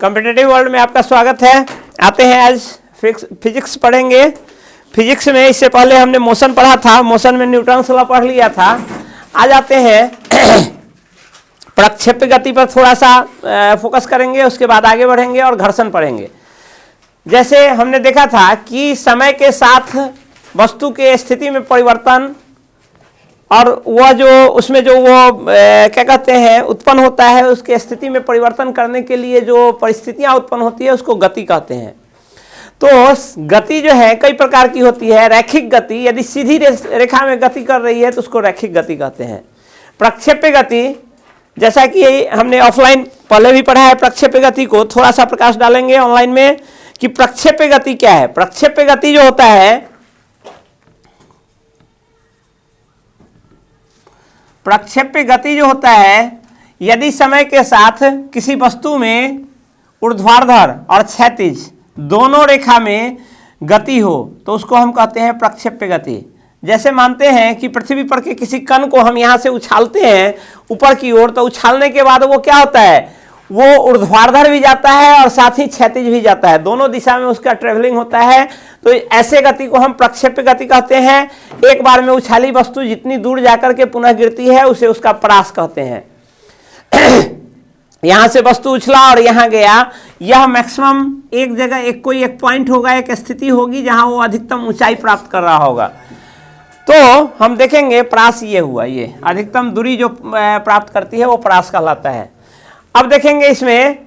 Competitive world में आपका स्वागत है। आते हैं आज फिजिक्स पढ़ेंगे। फिजिक्स में इससे पहले हमने मोशन पढ़ा था, मोशन में न्यूटन्स लॉ पढ़ लिया था। आज आते हैं प्रक्षेप्य गति पर थोड़ा सा फोकस करेंगे, उसके बाद आगे बढ़ेंगे और घर्षण पढ़ेंगे। जैसे हमने देखा था कि समय के साथ वस्तु के स्थिति में परिवर्तन और वह जो उसमें जो वो क्या कहते हैं उत्पन्न होता है, उसके स्थिति में परिवर्तन करने के लिए जो परिस्थितियां उत्पन्न होती है उसको गति कहते हैं। तो गति जो है कई प्रकार की होती है। रैखिक गति, यदि सीधी रेखा में गति कर रही है तो उसको रैखिक गति कहते हैं। प्रक्षेप्य गति, जैसा कि हमने ऑफलाइन पहले भी पढ़ा है, प्रक्षेप्य गति को थोड़ा सा प्रकाश डालेंगे ऑनलाइन में कि प्रक्षेप्य गति क्या है। प्रक्षेप्य गति जो होता है, प्रक्षेप्य गति जो होता है, यदि समय के साथ किसी वस्तु में ऊर्ध्वाधर और क्षैतिज दोनों रेखा में गति हो तो उसको हम कहते हैं प्रक्षेप्य गति। जैसे मानते हैं कि पृथ्वी पर के किसी कण को हम यहाँ से उछालते हैं ऊपर की ओर, तो उछालने के बाद वो क्या होता है, वो ऊर्ध्वाधर भी जाता है और साथ ही क्षैतिज भी जाता है, दोनों दिशा में उसका ट्रेवलिंग होता है। तो ऐसे गति को हम प्रक्षेप्य गति कहते हैं। एक बार में उछाली वस्तु जितनी दूर जाकर के पुनः गिरती है उसे उसका परास कहते हैं। यहां से वस्तु उछला और यहां गया, यह मैक्सिमम एक जगह एक पॉइंट होगा, एक स्थिति होगी जहां वो अधिकतम ऊंचाई प्राप्त कर रहा होगा। तो हम देखेंगे परास ये हुआ, ये अधिकतम दूरी जो प्राप्त करती है वो परास कहलाता है। अब देखेंगे इसमें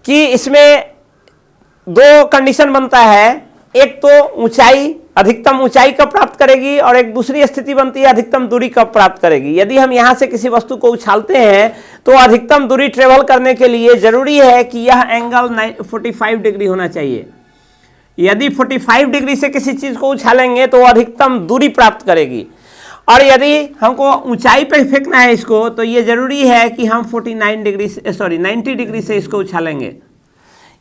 कि इसमें दो कंडीशन बनता है, एक तो ऊंचाई, अधिकतम ऊंचाई कब प्राप्त करेगी, और एक दूसरी स्थिति बनती है अधिकतम दूरी कब प्राप्त करेगी। यदि हम यहां से किसी वस्तु को उछालते हैं तो अधिकतम दूरी ट्रेवल करने के लिए जरूरी है कि यह एंगल 45 डिग्री होना चाहिए। यदि 45 डिग्री से किसी चीज को उछालेंगे तो अधिकतम दूरी प्राप्त करेगी, और यदि हमको ऊंचाई पर फेंकना है इसको तो ये जरूरी है कि हम 90 डिग्री से इसको उछालेंगे।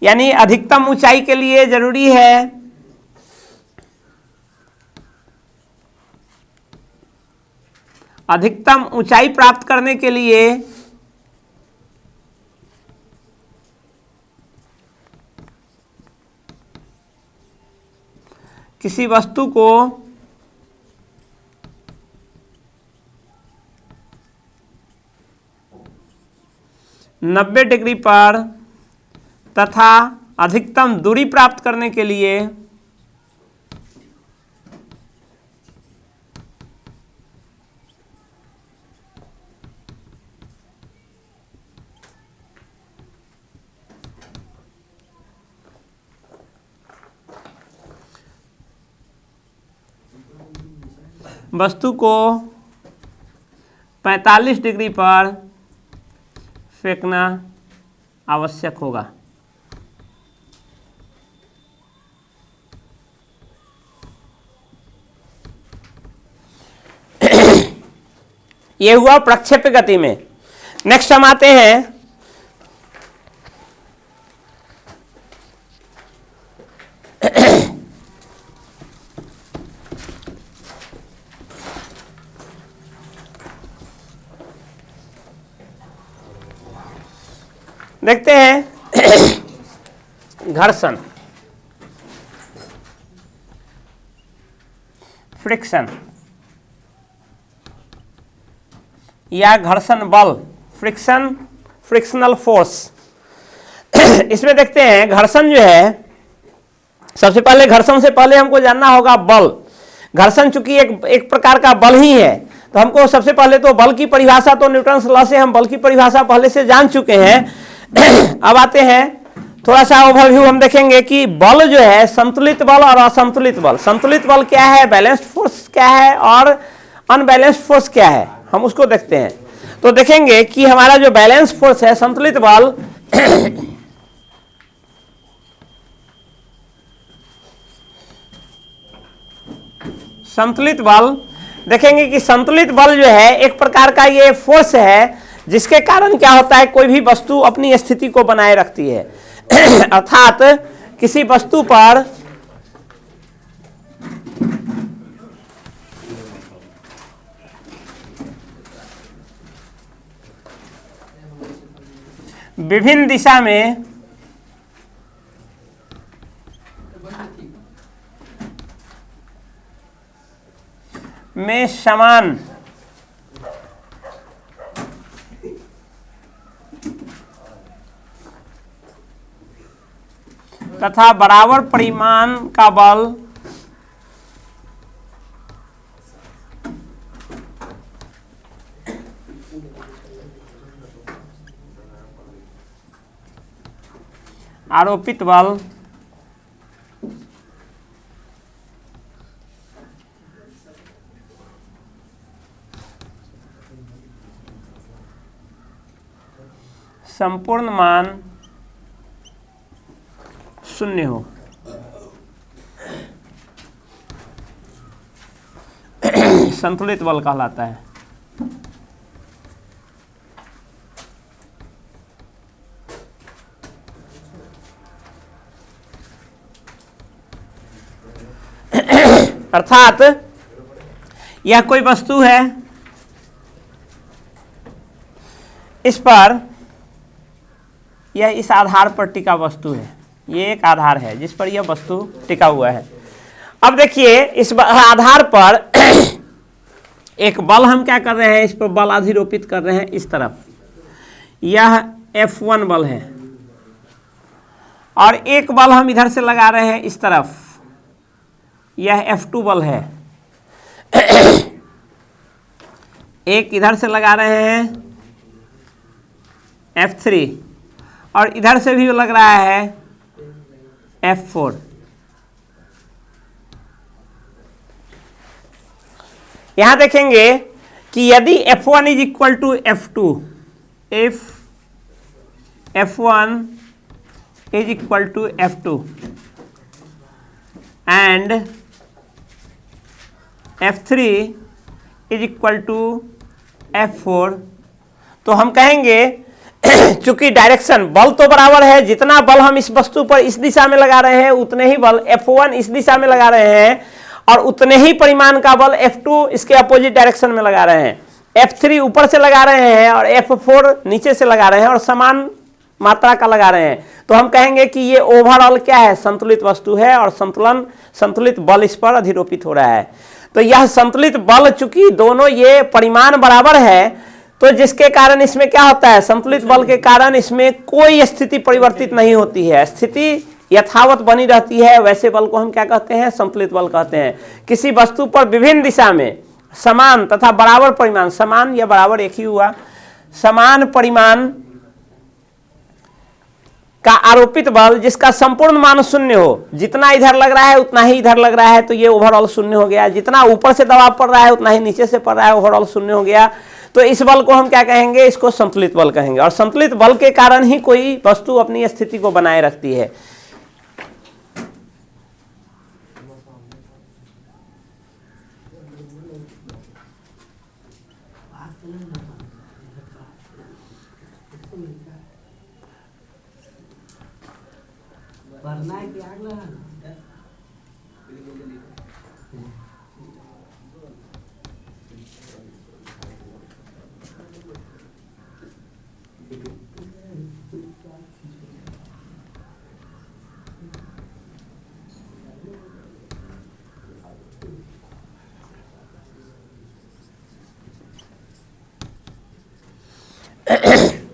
यानी अधिकतम ऊंचाई के लिए जरूरी है अधिकतम ऊंचाई प्राप्त करने के लिए किसी वस्तु को नब्बे डिग्री पर तथा अधिकतम दूरी प्राप्त करने के लिए वस्तु को 45 डिग्री पर फेंकना आवश्यक होगा। यह हुआ प्रक्षेप्य गति में। नेक्स्ट हम आते हैं देखते हैं घर्षण, फ्रिक्शन या घर्षण बल, फ्रिक्शनल फोर्स। इसमें देखते हैं घर्षण जो है, सबसे पहले घर्षण से पहले हमको जानना होगा बल। घर्षण चूंकि एक प्रकार का बल ही है, तो हमको सबसे पहले तो बल की परिभाषा, तो न्यूटन्स लॉ से हम बल की परिभाषा पहले से जान चुके हैं। अब आते हैं थोड़ा सा ओवरव्यू, हम देखेंगे कि बल जो है संतुलित बल और असंतुलित बल। संतुलित बल क्या है, बैलेंस्ड फोर्स क्या है, और अनबैलेंस्ड फोर्स क्या है, हम उसको देखते हैं। तो देखेंगे कि हमारा जो बैलेंस फोर्स है, संतुलित बल, संतुलित बल देखेंगे कि संतुलित बल जो है एक प्रकार का ये फोर्स है जिसके कारण क्या होता है, कोई भी वस्तु अपनी स्थिति को बनाए रखती है। अर्थात किसी वस्तु पर विभिन्न दिशा में में समान तथा बराबर परिमाण का बल आरोपित बल संपूर्ण मान शून्य हो। संतुलित बल कहलाता है। अर्थात यह कोई वस्तु है, इस पर यह इस आधार पर टिका वस्तु है, ये एक आधार है जिस पर यह वस्तु टिका हुआ है। अब देखिए इस आधार पर एक बल हम क्या कर रहे हैं, इस पर बल अधिरोपित कर रहे हैं इस तरफ, यह F1 बल है, और एक बल हम इधर से लगा रहे हैं इस तरफ, यह F2 बल है। एक इधर से लगा रहे हैं F3 और इधर से भी लग रहा है F4। यहां देखेंगे कि यदि F1 is equal to F2, if F1 is equal to F2 and F3 is equal to F4, तो हम कहेंगे चूंकि डायरेक्शन बल तो बराबर है, जितना बल हम इस वस्तु पर इस दिशा में लगा रहे हैं उतने ही बल F1 इस दिशा में लगा रहे हैं, और उतने ही परिमाण का बल F2 इसके अपोजिट डायरेक्शन में लगा रहे हैं। F3 ऊपर से लगा रहे हैं और F4 नीचे से लगा रहे हैं और समान मात्रा का लगा रहे हैं, तो हम कहेंगे कि ये ओवरऑल क्या है, संतुलित वस्तु है, और संतुलित बल इस पर अधिरोपित हो रहा है। तो यह संतुलित बल चूंकि दोनों ये परिमाण बराबर है, तो जिसके कारण इसमें क्या होता है, संतुलित बल के कारण इसमें कोई स्थिति परिवर्तित नहीं होती है, स्थिति यथावत बनी रहती है। वैसे बल को हम क्या कहते हैं, संतुलित बल कहते हैं। किसी वस्तु पर विभिन्न दिशा में समान तथा बराबर परिमाण, समान या बराबर एक ही हुआ, समान परिमाण का आरोपित बल जिसका संपूर्ण मान शून्य हो, जितना इधर लग रहा है उतना ही इधर लग रहा है, तो ये ओवरऑल शून्य हो गया। जितना ऊपर से दबाव पड़ रहा है उतना ही नीचे से पड़ रहा है, ओवरऑल शून्य हो गया। तो इस बल को हम क्या कहेंगे, इसको संतुलित बल कहेंगे, और संतुलित बल के कारण ही कोई वस्तु अपनी स्थिति को बनाए रखती है।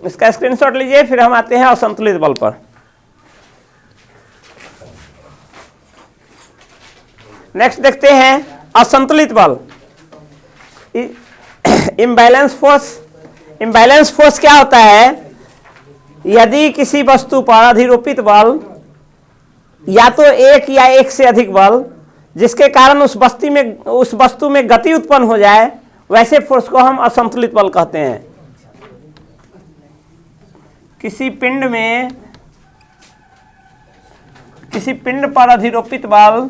इसका स्क्रीनशॉट लीजिए, फिर हम आते हैं असंतुलित बल पर। नेक्स्ट देखते हैं असंतुलित बल, इम्बैलेंस फोर्स। इम्बैलेंस फोर्स क्या होता है, यदि किसी वस्तु पर अधिरोपित बल या तो एक या एक से अधिक बल जिसके कारण उस वस्तु में गति उत्पन्न हो जाए, वैसे फोर्स को हम असंतुलित बल कहते हैं। किसी पिंड पर अधिरोपित बल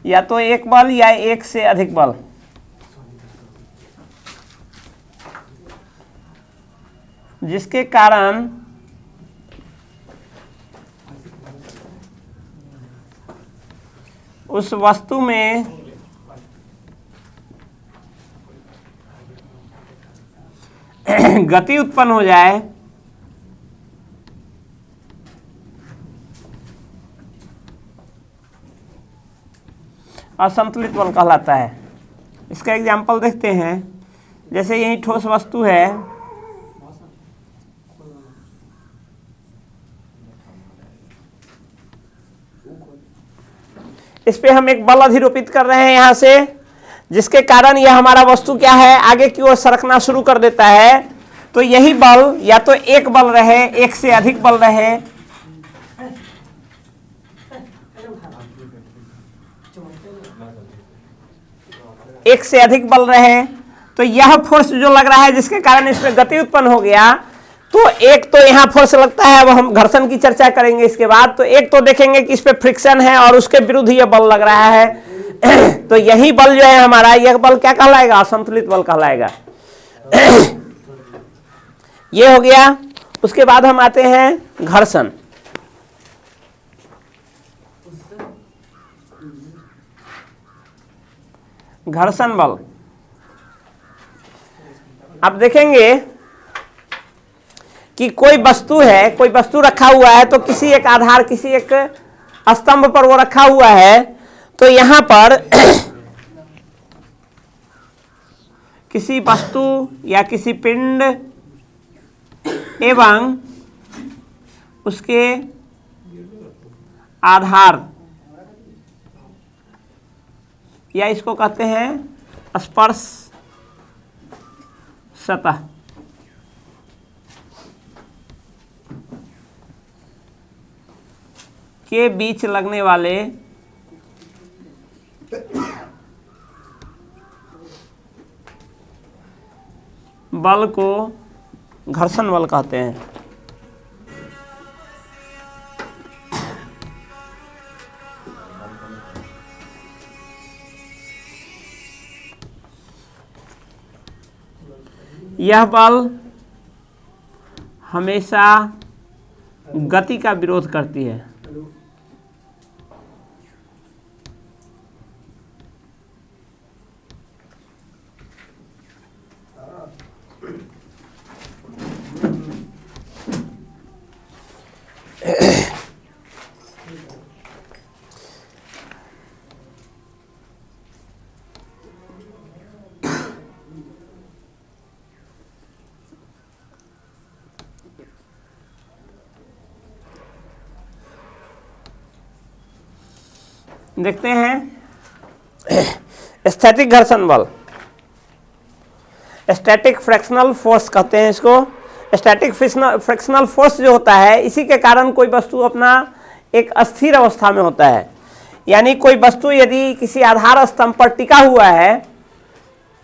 या तो एक बल या एक से अधिक बल जिसके कारण उस वस्तु में गति उत्पन्न हो जाए, असंतुलित बल कहलाता है। इसका एग्जाम्पल देखते हैं, जैसे यही ठोस वस्तु है, इस पे हम एक बल अधिरोपित कर रहे हैं यहां से, जिसके कारण यह हमारा वस्तु क्या है, आगे की ओर सरकना शुरू कर देता है। तो यही बल या तो एक बल रहे, एक से अधिक बल रहे, एक से अधिक बल रहे, तो यह फोर्स जो लग रहा है जिसके कारण इसमें गति उत्पन्न हो गया, तो एक तो यहाँ फोर्स लगता है, अब हम घर्षण की चर्चा करेंगे इसके बाद। तो एक तो देखेंगे कि इस पे फ्रिक्शन है और उसके विरुद्ध यह बल लग रहा है। तो यही बल जो है हमारा, यह बल क्या कहलाएगा, असंतुलित बल कहलाएगा। ये हो गया। उसके बाद हम आते हैं घर्षण। घर्षण बल, अब देखेंगे कि कोई वस्तु है, कोई वस्तु रखा हुआ है, तो किसी एक आधार, किसी एक स्तंभ पर वो रखा हुआ है, तो यहां पर किसी वस्तु या किसी पिंड एवं उसके आधार, या इसको कहते हैं स्पर्श सतह, के बीच लगने वाले बल को घर्षण बल कहते हैं। यह बल हमेशा गति का विरोध करती है। देखते हैं स्थैतिक घर्षण बल, स्टैटिक फ्रिक्शनल फोर्स कहते हैं इसको। स्टैटिक फ्रिक्शनल फोर्स जो होता है, इसी के कारण कोई वस्तु अपना एक अस्थिर अवस्था में होता है। यानी कोई वस्तु यदि किसी आधार स्तंभ पर टिका हुआ है,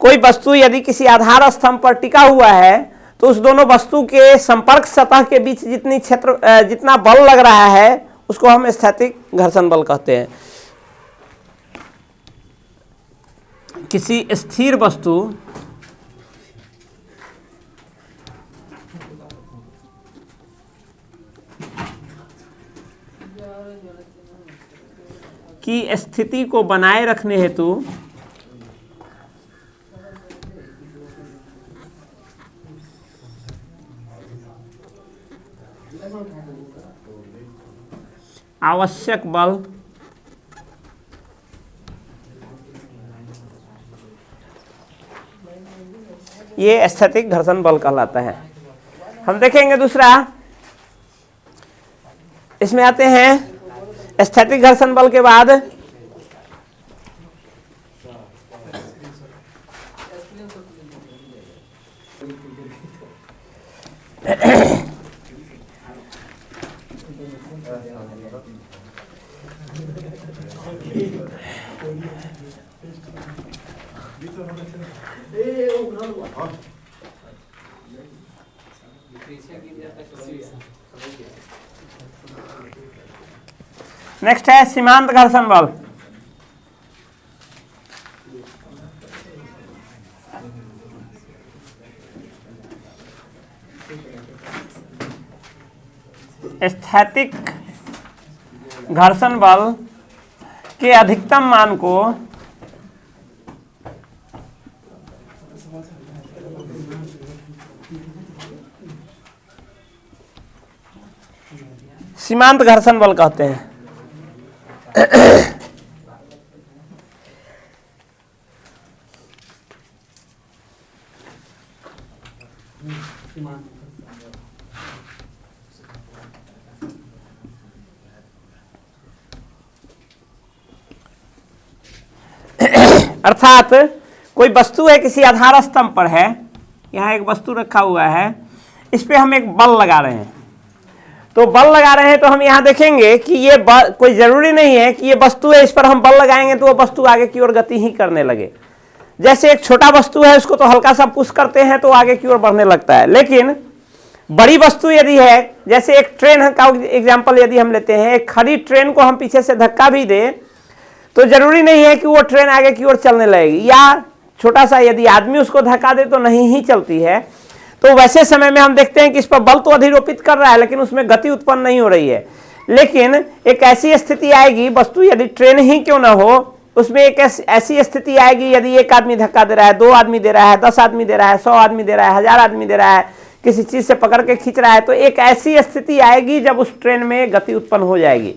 कोई वस्तु यदि किसी आधार स्तंभ पर टिका हुआ है, तो उस दोनों वस्तु के संपर्क सतह के बीच जितना बल लग रहा है, उसको हम स्थैतिक घर्षण बल कहते हैं। किसी स्थिर वस्तु की स्थिति को बनाए रखने हेतु आवश्यक बल ये स्थैतिक घर्षण बल कहलाता है। हम देखेंगे दूसरा, इसमें आते हैं स्थैतिक घर्षण बल के बाद नेक्स्ट है सीमांत घर्षण बल। स्थैतिक घर्षण बल के अधिकतम मान को सीमांत घर्षण बल कहते हैं। अर्थात कोई वस्तु है, किसी आधार स्तंभ पर है, यहाँ एक वस्तु रखा हुआ है, इस पे हम एक बल लगा रहे हैं। तो बल लगा रहे हैं तो हम यहाँ देखेंगे कि ये बल, कोई जरूरी नहीं है कि ये वस्तु है, इस पर हम बल लगाएंगे तो वो वस्तु आगे की ओर गति ही करने लगे। जैसे एक छोटा वस्तु है, उसको तो हल्का सा पुश करते हैं तो आगे की ओर बढ़ने लगता है, लेकिन बड़ी वस्तु यदि है, जैसे एक ट्रेन का एग्जाम्पल यदि हम लेते हैं, एक खड़ी ट्रेन को हम पीछे से धक्का भी दें तो जरूरी नहीं है कि वो ट्रेन आगे की ओर चलने लगेगी, या छोटा सा यदि आदमी उसको धक्का दे तो नहीं ही चलती है। तो वैसे समय में हम देखते हैं कि इस पर बल तो अधिरोपित कर रहा है लेकिन उसमें गति उत्पन्न नहीं हो रही है। लेकिन एक ऐसी स्थिति आएगी, वस्तु यदि ट्रेन ही क्यों ना हो, उसमें एक ऐसी स्थिति आएगी, यदि एक आदमी धक्का दे रहा है, 2 आदमी दे रहा है, 10 आदमी दे रहा है, 100 आदमी दे रहा है, 1000 आदमी दे रहा है, किसी चीज से पकड़ के खींच रहा है, तो एक ऐसी स्थिति आएगी जब उस ट्रेन में गति उत्पन्न हो जाएगी।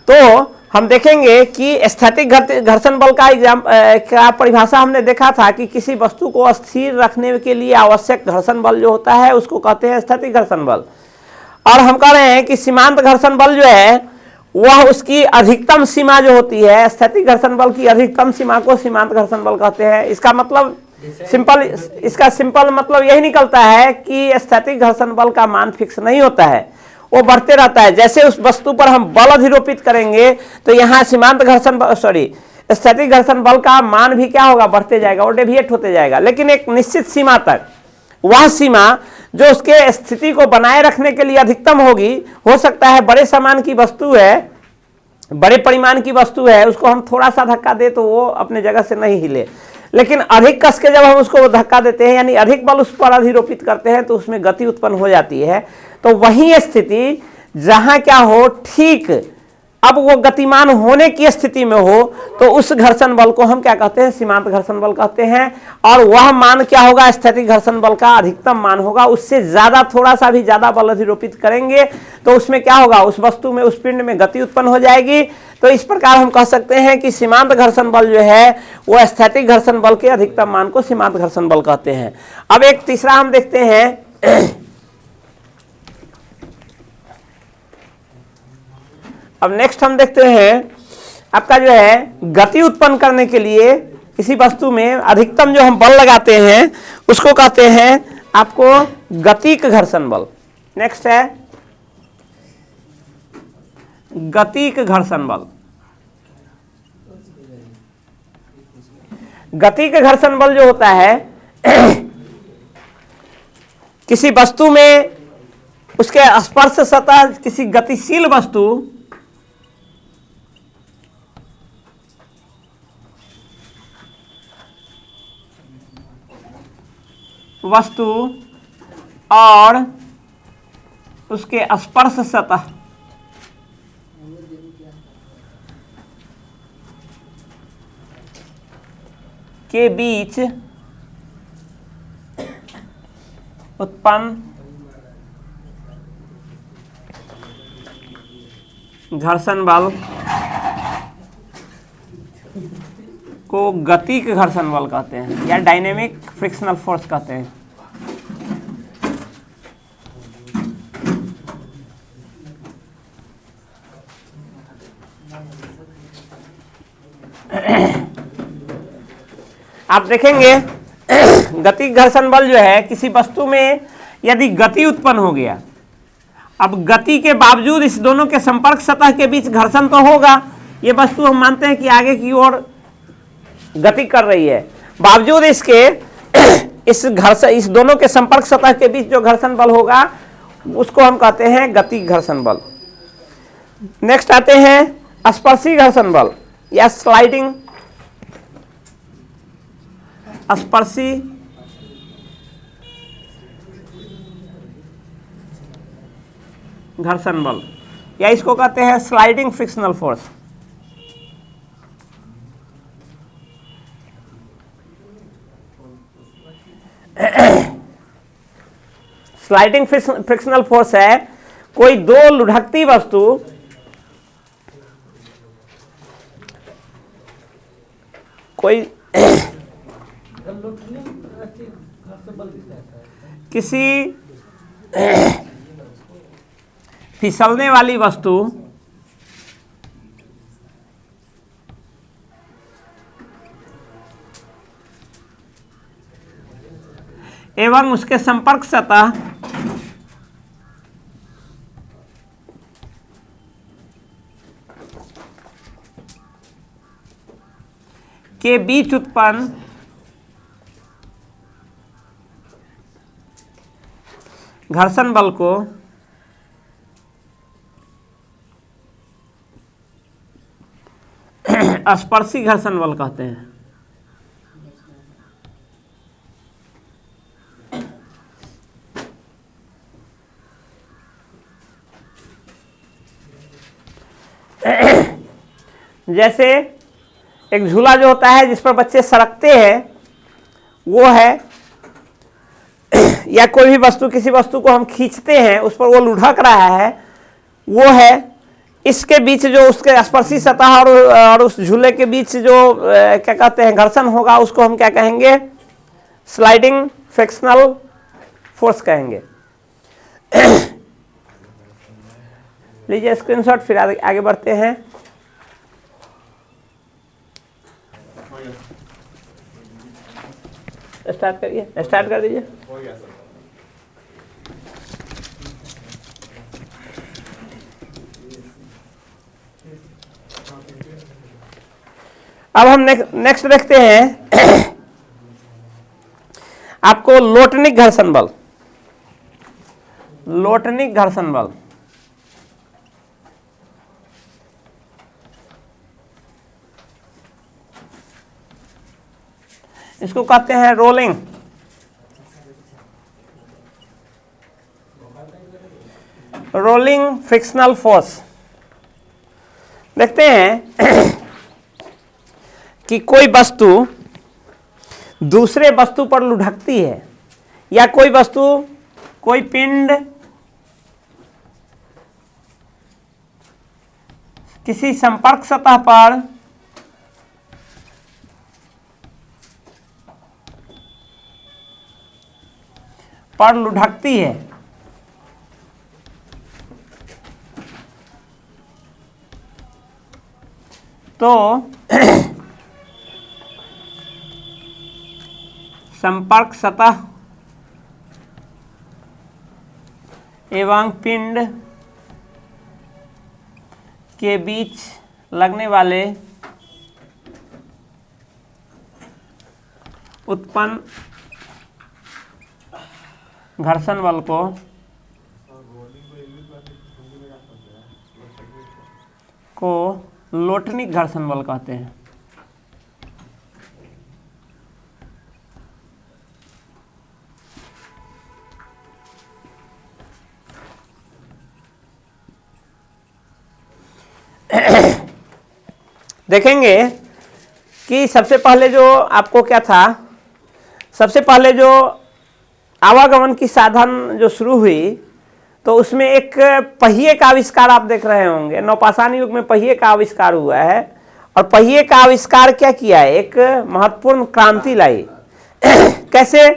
तो हम देखेंगे कि स्थैतिक घर्षण बल का परिभाषा हमने देखा था कि किसी वस्तु को स्थिर रखने के लिए आवश्यक घर्षण बल जो होता है उसको कहते हैं स्थैतिक घर्षण बल। और हम कह रहे हैं कि सीमांत घर्षण बल जो है वह उसकी अधिकतम सीमा जो होती है, स्थैतिक घर्षण बल की अधिकतम सीमा को सीमांत घर्षण बल कहते हैं। इसका मतलब सिंपल मतलब यही निकलता है कि स्थैतिक घर्षण बल का मान फिक्स नहीं होता है, वो बढ़ते रहता है। जैसे उस वस्तु पर हम बल अधिरोपित करेंगे तो यहाँ सीमांत घर्षण स्थैतिक घर्षण बल का मान भी क्या होगा, बढ़ते जाएगा, वो डेविएट होते जाएगा, लेकिन एक निश्चित सीमा तक। वह सीमा जो उसके स्थिति को बनाए रखने के लिए अधिकतम होगी, हो सकता है बड़े सामान की वस्तु है, बड़े परिमाण की वस्तु है, उसको हम थोड़ा सा धक्का दे तो वो अपने जगह से नहीं हिले, लेकिन अधिक कस के जब हम उसको धक्का देते हैं यानी अधिक बल उस पर अधिरोपित करते हैं तो उसमें गति उत्पन्न हो जाती है। तो वही स्थिति जहां क्या हो, ठीक अब वो गतिमान होने की स्थिति में हो तो उस घर्षण बल को हम क्या कहते हैं, सीमांत घर्षण बल कहते हैं। और वह मान क्या होगा, स्थैतिक घर्षण बल का अधिकतम मान होगा। उससे ज्यादा, थोड़ा सा भी ज्यादा बल अधिरोपित करेंगे तो उसमें क्या होगा, उस वस्तु में, उस पिंड में गति उत्पन्न हो जाएगी। तो इस प्रकार हम कह सकते हैं कि सीमांत घर्षण बल जो है वो स्थैतिक घर्षण बल के अधिकतम मान को सीमांत घर्षण बल कहते हैं। अब एक तीसरा हम देखते हैं। अब नेक्स्ट हम देखते हैं आपका जो है गति उत्पन्न करने के लिए किसी वस्तु में अधिकतम जो हम बल लगाते हैं उसको कहते हैं आपको गतिक घर्षण बल। नेक्स्ट है गतिक घर्षण बल। गतिक घर्षण बल जो होता है किसी वस्तु में उसके स्पर्श सतह, किसी गतिशील वस्तु और उसके स्पर्श सतह के बीच उत्पन्न घर्षण बल को गतिक घर्षण बल कहते हैं या डायनेमिक फ्रिक्शनल फोर्स कहते हैं। आप देखेंगे गतिक घर्षण बल जो है किसी वस्तु में यदि गति उत्पन्न हो गया, अब गति के बावजूद इस दोनों के संपर्क सतह के बीच घर्षण तो होगा, ये वस्तु हम मानते हैं कि आगे की ओर गति कर रही है, बावजूद इसके इस दोनों के संपर्क सतह के बीच जो घर्षण बल होगा उसको हम कहते हैं गतिक घर्षण बल। नेक्स्ट आते हैं स्पर्शी घर्षण बल या स्लाइडिंग स्पर्शी घर्षण बल या इसको कहते हैं sliding frictional force. Sliding frictional force है कोई दो लुढ़कती वस्तु किसी फिसलने वाली वस्तु एवं उसके संपर्क सतह के बीच उत्पन्न घर्षण बल को स्पर्शी घर्षण बल कहते हैं। जैसे एक झूला जो होता है जिस पर बच्चे सरकते हैं वो है, या कोई भी वस्तु, किसी वस्तु को हम खींचते हैं उस पर वो लुढ़क रहा है, वो है। इसके बीच जो उसके स्पर्शी सतह और उस झूले के बीच जो क्या कहते हैं घर्षण होगा उसको हम क्या कहेंगे? स्लाइडिंग फ्रिक्शनल फोर्स कहेंगे। लीजिए स्क्रीनशॉट, फिर आगे बढ़ते हैं। स्टार्ट करिए, स्टार्ट कर दीजिए। अब हम नेक्स्ट देखते हैं आपको लोटनिक घर्षण बल। लोटनिक घर्षण बल इसको कहते हैं रोलिंग। Rolling frictional force. देखते हैं कि कोई वस्तु दूसरे वस्तु पर लुढ़कती है, या कोई वस्तु, कोई पिंड किसी संपर्क सतह पर लुढ़कती है, तो संपर्क सतह एवं पिंड के बीच लगने वाले उत्पन्न घर्षण बल को लोटनिक घर्षण बल कहते हैं। देखेंगे कि सबसे पहले जो आपको क्या था, सबसे पहले जो आवागमन की साधन जो शुरू हुई तो उसमें एक पहिए का आविष्कार आप देख रहे होंगे। नवपाषाण युग में पहिए का आविष्कार हुआ है, और पहिए का आविष्कार क्या किया है? एक महत्वपूर्ण क्रांति लाई। कैसे?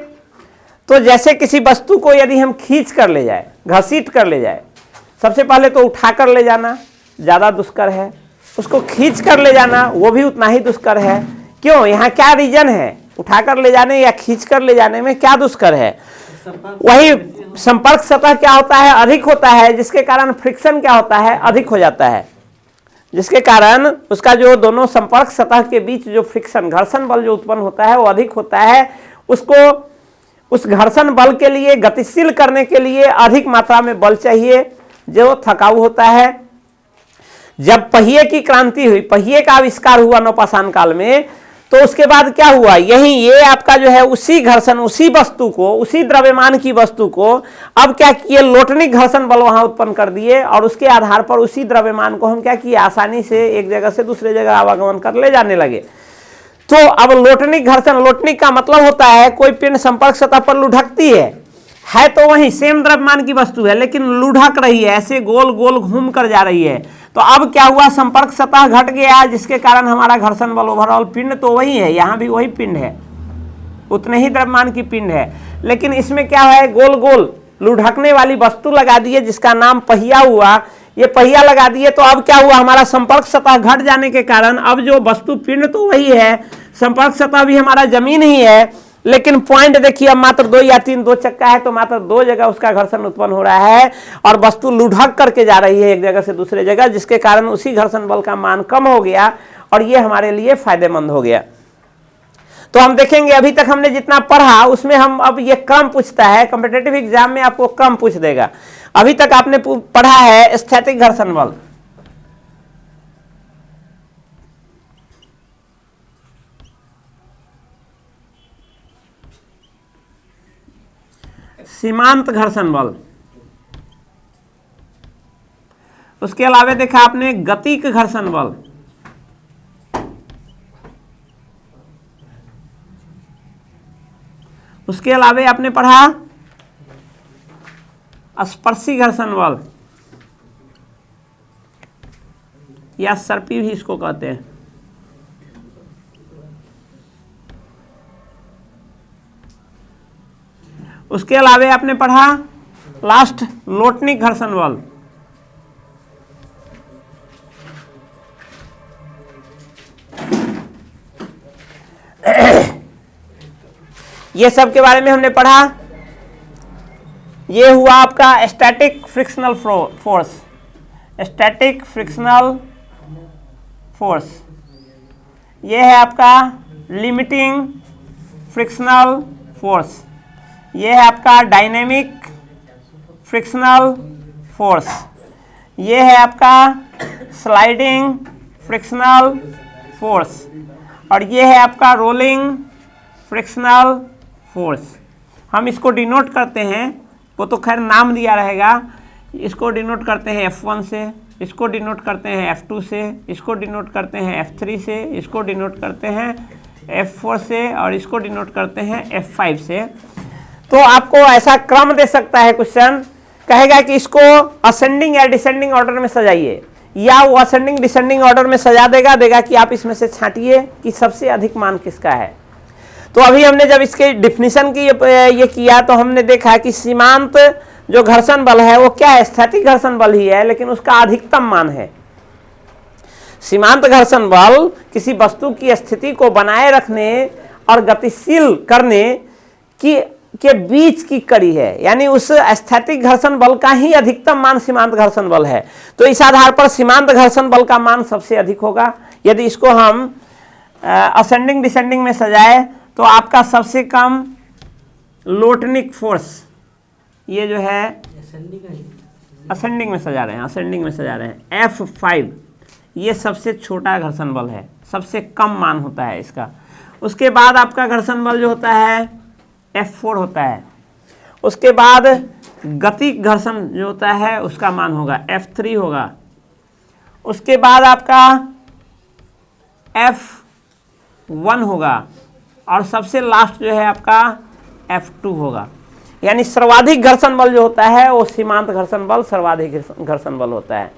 तो जैसे किसी वस्तु को यदि हम खींच कर ले जाए, घसीट कर ले जाए, सबसे पहले तो उठा कर ले जाना ज़्यादा दुष्कर है, उसको खींच कर ले जाना वो भी उतना ही दुष्कर है। क्यों? यहाँ क्या रीजन है? उठा कर ले जाने या खींच कर ले जाने में क्या दुष्कर है? वही संपर्क सतह क्या होता है? अधिक होता है, जिसके कारण फ्रिक्शन क्या होता है? अधिक हो जाता है, जिसके कारण उसका जो दोनों संपर्क सतह के बीच जो फ्रिक्शन, घर्षण बल जो उत्पन्न होता है वो अधिक होता है। उसको उस घर्षण बल के लिए गतिशील करने के लिए अधिक मात्रा में बल चाहिए जो थकाऊ होता है। जब पहिए की क्रांति हुई, पहिए का आविष्कार हुआ नवपाषाण काल में, तो उसके बाद क्या हुआ? यही ये आपका जो है उसी घर्षण, उसी वस्तु को, उसी द्रव्यमान की वस्तु को अब क्या किए? लोटनिक घर्षण बल वहां उत्पन्न कर दिए, और उसके आधार पर उसी द्रव्यमान को हम क्या किए? आसानी से एक जगह से दूसरे जगह आवागमन कर ले जाने लगे। तो अब लोटनिक घर्षण, लोटनिक का मतलब होता है कोई पिंड संपर्क सतह पर लुढ़कती है तो वही सेम द्रव्यमान की वस्तु है लेकिन लुढ़क रही है, ऐसे गोल गोल घूम कर जा रही है। तो अब क्या हुआ? संपर्क सतह घट गया, जिसके कारण हमारा घर्षण बल ओवरऑल पिंड तो वही है, यहाँ भी वही पिंड है, उतने ही द्रव्यमान की पिंड है। लेकिन इसमें क्या है, गोल गोल लुढ़कने वाली वस्तु लगा दी है जिसका नाम पहिया हुआ। ये पहिया लगा दिए तो अब क्या हुआ, हमारा संपर्क सतह घट जाने के कारण अब जो वस्तु पिंड तो वही है, संपर्क सतह भी हमारा जमीन ही है, लेकिन पॉइंट देखिए अब मात्र 2 या 3, 2 चक्का है तो मात्र 2 जगह उसका घर्षण उत्पन्न हो रहा है और वस्तु लुढ़क करके जा रही है एक जगह से दूसरे जगह, जिसके कारण उसी घर्षण बल का मान कम हो गया और ये हमारे लिए फायदेमंद हो गया। तो हम देखेंगे अभी तक हमने जितना पढ़ा उसमें हम अब ये क्रम पूछता है, कॉम्पिटिटिव एग्जाम में आपको क्रम पूछ देगा। अभी तक आपने पढ़ा है स्थैतिक घर्षण बल, सीमांत घर्षण बल, उसके अलावा देखा आपने गतिक घर्षण बल, उसके अलावा आपने पढ़ा स्पर्शी घर्षण बल या सर्पी भी इसको कहते हैं। उसके अलावा आपने पढ़ा लास्ट लोटनिक घर्षण बल, ये सब के बारे में हमने पढ़ा। ये हुआ आपका static frictional force, static frictional force. ये है आपका लिमिटिंग फ्रिक्शनल फोर्स, ये है आपका डायनेमिक फ्रिक्शनल फोर्स, ये है आपका स्लाइडिंग फ्रिक्शनल फोर्स और ये है आपका रोलिंग फ्रिक्शनल फोर्स। हम इसको डिनोट करते हैं, वो तो खैर नाम दिया रहेगा, इसको डिनोट करते हैं F1 से, इसको डिनोट करते हैं F2 से, इसको डिनोट करते हैं F3 से, इसको डिनोट करते हैं F4 से और इसको डिनोट करते हैं F5 से। तो आपको ऐसा क्रम दे सकता है क्वेश्चन, कहेगा कि इसको असेंडिंग या डिसेंडिंग ऑर्डर में सजाइए, या वो असेंडिंग डिसेंडिंग ऑर्डर में सजा देगा कि आप इसमें से छांटिए कि सबसे अधिक मान किसका है। तो अभी हमने जब इसके डिफिनीशन की ये किया तो हमने देखा कि सीमांत जो घर्षण बल है वो क्या है, स्थैतिक घर्षण बल ही है, लेकिन उसका अधिकतम मान है। सीमांत घर्षण बल किसी वस्तु की स्थिति को बनाए रखने और गतिशील करने के बीच की कड़ी है, यानी उस स्थैतिक घर्षण बल का ही अधिकतम मान सीमांत घर्षण बल है। तो इस आधार पर सीमांत घर्षण बल का मान सबसे अधिक होगा। यदि इसको हम असेंडिंग डिसेंडिंग में सजाए तो आपका सबसे कम लोटनिक फोर्स, ये जो है असेंडिंग में सजा रहे हैं, असेंडिंग में सजा रहे हैं, F5, ये सबसे छोटा घर्षण बल है, सबसे कम मान होता है इसका। उसके बाद आपका घर्षण बल जो होता है F4 होता है। उसके बाद गतिक घर्षण जो होता है उसका मान होगा F3 होगा। उसके बाद आपका F1 होगा और सबसे लास्ट जो है आपका F2 होगा। यानी सर्वाधिक घर्षण बल जो होता है वो सीमांत घर्षण बल सर्वाधिक घर्षण बल होता है।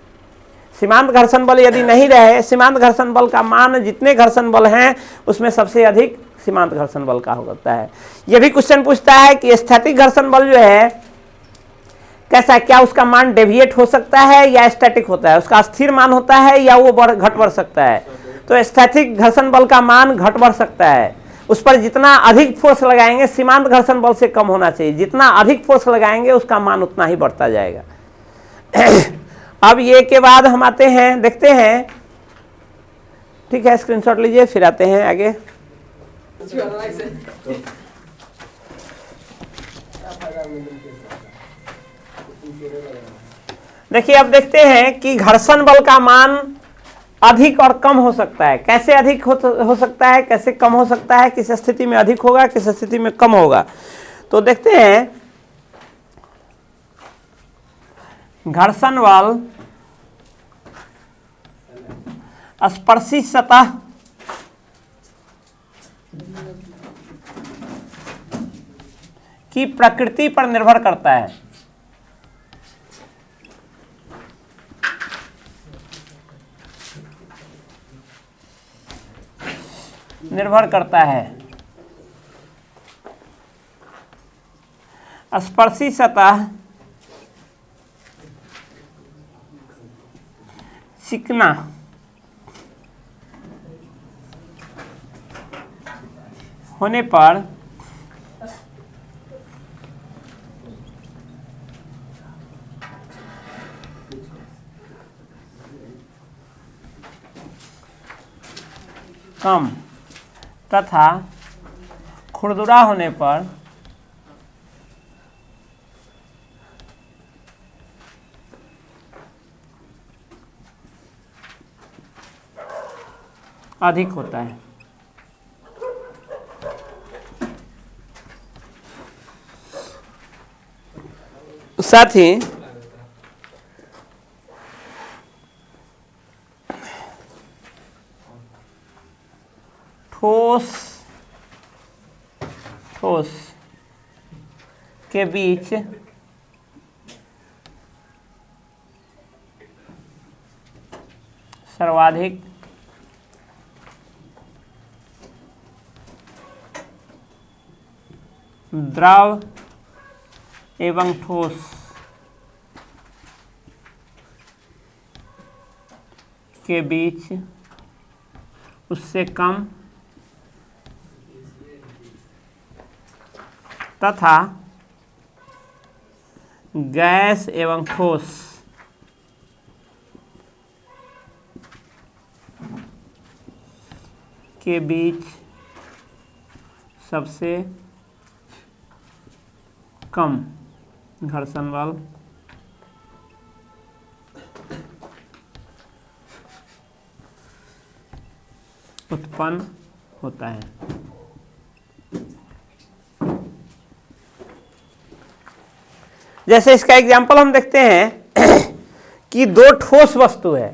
सीमांत घर्षण बल यदि नहीं रहे, सीमांत घर्षण बल का मान जितने घर्षण बल हैं उसमें सबसे अधिक सीमांत घर्षण बल का होता है। यह भी क्वेश्चन पूछता है कि स्थैतिक घर्षण बल जो है कैसा, क्या उसका मान डेविएट हो सकता है या स्टैटिक होता है, उसका स्थिर मान होता है या वो घट बढ़ सकता है। तो स्थैतिक घर्षण बल का मान घट बढ़ सकता है, उस पर जितना अधिक फोर्स लगाएंगे, सीमांत घर्षण बल से कम होना चाहिए, जितना अधिक फोर्स लगाएंगे उसका मान उतना ही बढ़ता जाएगा। अब ये के बाद हम आते हैं, देखते हैं, ठीक है, स्क्रीनशॉट लीजिए, फिर आते हैं आगे। देखिए अब देखते हैं कि घर्षण बल का मान अधिक और कम हो सकता है। कैसे अधिक हो सकता है, कैसे कम हो सकता है, किस स्थिति में अधिक होगा, किस स्थिति में कम होगा। तो देखते हैं, घर्षण बल स्पर्शी सतह की प्रकृति पर निर्भर करता है। निर्भर करता है स्पर्शी सतह चिकना होने पर कम तथा खुरदुरा होने पर अधिक होता है। साथ ही ठोस के बीच सर्वाधिक द्रव एवं ठोस के बीच उससे कम तथा गैस एवं ठोस के बीच सबसे कम घर्षण बल उत्पन्न होता है। जैसे इसका एग्जाम्पल हम देखते हैं कि दो ठोस वस्तु है,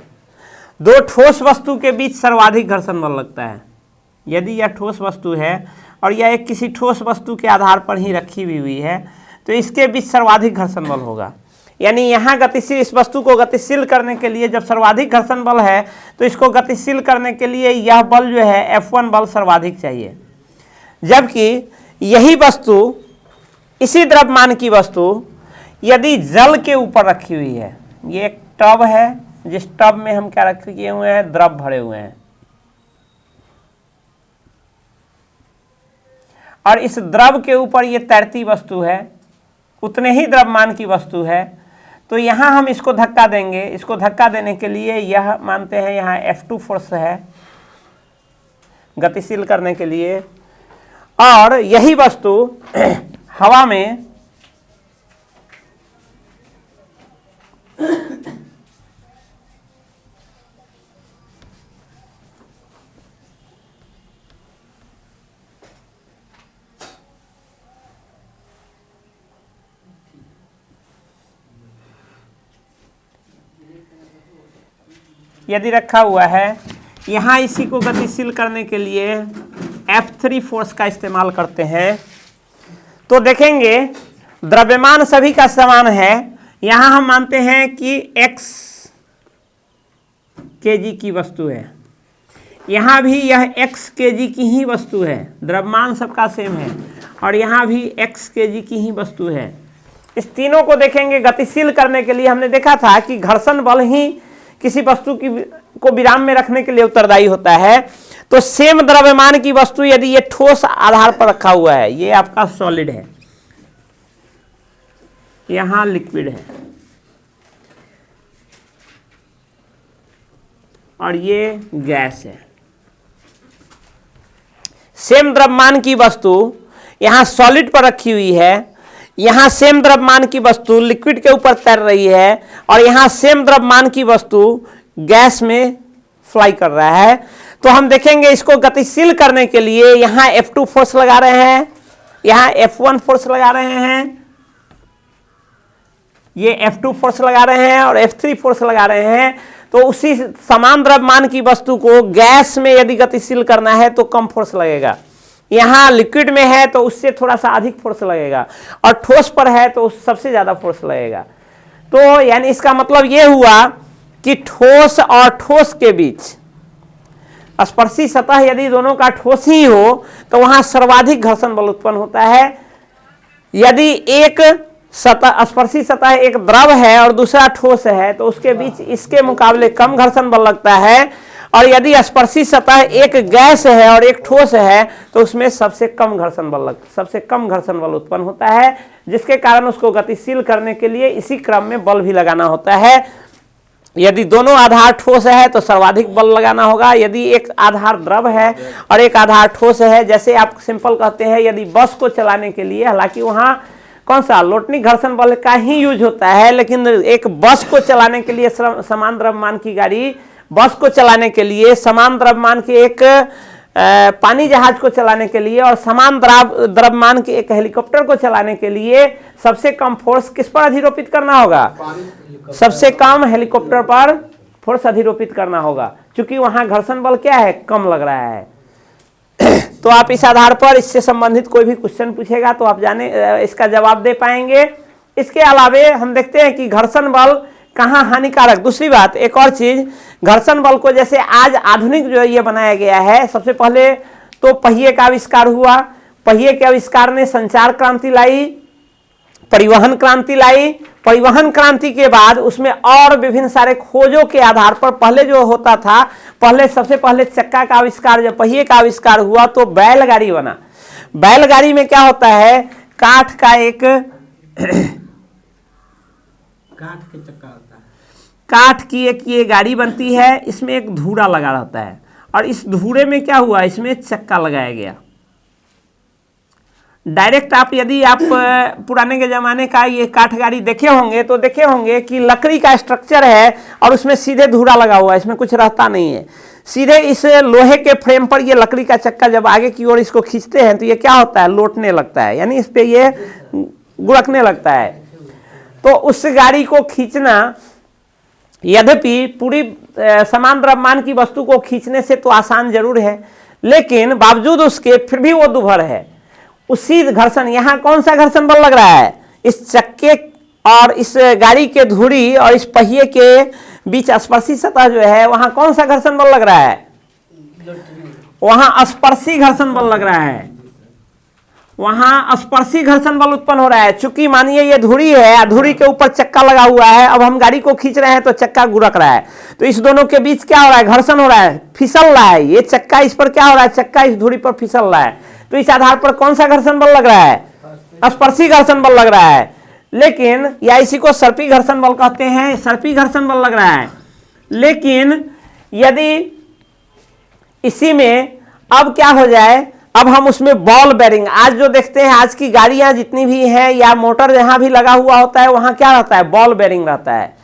दो ठोस वस्तु के बीच सर्वाधिक घर्षण बल लगता है। यदि यह ठोस वस्तु है और यह एक किसी ठोस वस्तु के आधार पर ही रखी हुई है तो इसके बीच सर्वाधिक घर्षण बल होगा। यानी यहाँ गतिशील, इस वस्तु को गतिशील करने के लिए जब सर्वाधिक घर्षण बल है तो इसको गतिशील करने के लिए यह बल जो है F1 बल सर्वाधिक चाहिए। जबकि यही वस्तु, इसी द्रव्यमान की वस्तु यदि जल के ऊपर रखी हुई है, ये एक टब है जिस टब में हम क्या रखे हुए हैं, द्रव भरे हुए हैं, और इस द्रव के ऊपर ये तैरती वस्तु है, उतने ही द्रव्यमान की वस्तु है, तो यहाँ हम इसको धक्का देंगे। इसको धक्का देने के लिए यह मानते हैं यहाँ F2 फोर्स है गतिशील करने के लिए, और यही वस्तु हवा में यदि रखा हुआ है, यहाँ इसी को गतिशील करने के लिए F3 फोर्स का इस्तेमाल करते हैं, तो देखेंगे द्रव्यमान सभी का समान है। यहाँ हम मानते हैं कि x kg की वस्तु है, यहाँ भी यह x kg की ही वस्तु है, द्रव्यमान सबका सेम है, और यहाँ भी x kg की ही वस्तु है। इस तीनों को देखेंगे गतिशील करने के लिए। हमने देखा था कि घर्षण बल ही किसी वस्तु को विराम में रखने के लिए उत्तरदायी होता है। तो सेम द्रव्यमान की वस्तु यदि ये ठोस आधार पर रखा हुआ है, ये आपका सॉलिड है, यहां लिक्विड है, और ये गैस है। सेम द्रव्यमान की वस्तु यहां सॉलिड पर रखी हुई है, यहाँ सेम द्रव्यमान की वस्तु लिक्विड के ऊपर तैर रही है, और यहाँ सेम द्रव्यमान की वस्तु गैस में फ्लाई कर रहा है। तो हम देखेंगे इसको गतिशील करने के लिए यहाँ F2 फोर्स लगा रहे हैं, यहाँ F1 फोर्स लगा रहे हैं, ये F2 फोर्स लगा रहे हैं और F3 फोर्स लगा रहे हैं। तो उसी समान द्रव्यमान की वस्तु को गैस में यदि गतिशील करना है तो कम फोर्स लगेगा, यहाँ लिक्विड में है तो उससे थोड़ा सा अधिक फोर्स लगेगा, और ठोस पर है तो सबसे ज़्यादा फोर्स लगेगा। तो यानी इसका मतलब ये हुआ कि ठोस और ठोस के बीच स्पर्शी सतह यदि दोनों का ठोस ही हो तो वहाँ सर्वाधिक घर्षण बल उत्पन्न होता है। यदि एक सतह स्पर्शी सतह एक द्रव है और दूसरा ठोस है तो उसके बीच इसके मुकाबले कम घर्षण बल लगता है, और यदि स्पर्शी सतह एक गैस है और एक ठोस है तो उसमें सबसे कम घर्षण बल उत्पन्न होता है, जिसके कारण उसको गतिशील करने के लिए इसी क्रम में बल भी लगाना होता है। यदि दोनों आधार ठोस है तो सर्वाधिक बल लगाना होगा। यदि एक आधार द्रव है और एक आधार ठोस है, जैसे आप सिंपल कहते हैं यदि बस को चलाने के लिए, हालांकि वहां कौन सा लोटनिक घर्षण बल का ही यूज होता है, लेकिन एक बस को चलाने के लिए समान द्रव्यमान की गाड़ी, बस को चलाने के लिए समान द्रव्यमान के एक पानी जहाज को चलाने के लिए और समान द्रव्यमान के एक हेलीकॉप्टर को चलाने के लिए सबसे कम फोर्स किस पर अधिरोपित करना होगा? सबसे कम हेलीकॉप्टर पर फोर्स अधिरोपित करना होगा, क्योंकि वहां घर्षण बल क्या है? कम लग रहा है। तो आप इस आधार पर इससे संबंधित कोई भी क्वेश्चन पूछेगा तो आप जाने इसका जवाब दे पाएंगे। इसके अलावे हम देखते हैं कि घर्षण बल कहाँ हानिकारक। दूसरी बात, एक और चीज, घर्षण बल को जैसे आज आधुनिक जो ये बनाया गया है, सबसे पहले तो पहिए का आविष्कार हुआ। पहिए के आविष्कार ने संचार क्रांति लाई, परिवहन क्रांति लाई। परिवहन क्रांति के बाद उसमें और विभिन्न सारे खोजों के आधार पर पहले जो होता था, पहले सबसे पहले चक्का का आविष्कार, जब पहिए का आविष्कार हुआ तो बैलगाड़ी बना। बैलगाड़ी में क्या होता है? काठ का एक काठ के चक्का होता है, काठ की एक ये गाड़ी बनती है, इसमें एक धूरा लगा रहता है और इस धूरे में क्या हुआ? इसमें चक्का लगाया गया। डायरेक्ट आप यदि आप पुराने के जमाने का ये काठ गाड़ी देखे होंगे तो देखे होंगे कि लकड़ी का स्ट्रक्चर है और उसमें सीधे धूरा लगा हुआ है, इसमें कुछ रहता नहीं है। सीधे इस लोहे के फ्रेम पर ये लकड़ी का चक्का जब आगे की ओर इसको खींचते हैं तो ये क्या होता है? लोटने लगता है, यानी इस पे ये गुड़कने लगता है। तो उस गाड़ी को खींचना, यद्यपि पूरी समान द्रव्यमान की वस्तु को खींचने से तो आसान जरूर है, लेकिन बावजूद उसके फिर भी वो दुभर है। उसी घर्षण, यहाँ कौन सा घर्षण बल लग रहा है? इस चक्के और इस गाड़ी के धुरी और इस पहिए के बीच स्पर्शी सतह जो है, वहां कौन सा घर्षण बल लग रहा है? वहां स्पर्शी घर्षण बल लग रहा है, वहां स्पर्शी घर्षण बल उत्पन्न हो रहा है। चूंकि मानिए ये धुरी है, धुरी के ऊपर चक्का लगा हुआ है, अब हम गाड़ी को खींच रहे हैं तो चक्का गुड़क रहा है, तो इस दोनों के बीच क्या हो रहा है? घर्षण हो रहा है, फिसल रहा है। ये चक्का इस पर क्या हो रहा है? चक्का इस धुरी पर फिसल रहा है। तो इस आधार पर कौन सा घर्षण बल लग रहा है? स्पर्शी घर्षण बल लग रहा है। लेकिन या इसी को सर्पी घर्षण बल कहते हैं, सर्पी घर्षण बल लग रहा है। लेकिन यदि इसी में अब क्या हो जाए, अब हम उसमें बॉल बेरिंग, आज जो देखते हैं आज की गाड़ियां जितनी भी हैं या मोटर जहां भी लगा हुआ होता है वहां क्या रहता है? बॉल बेरिंग रहता है।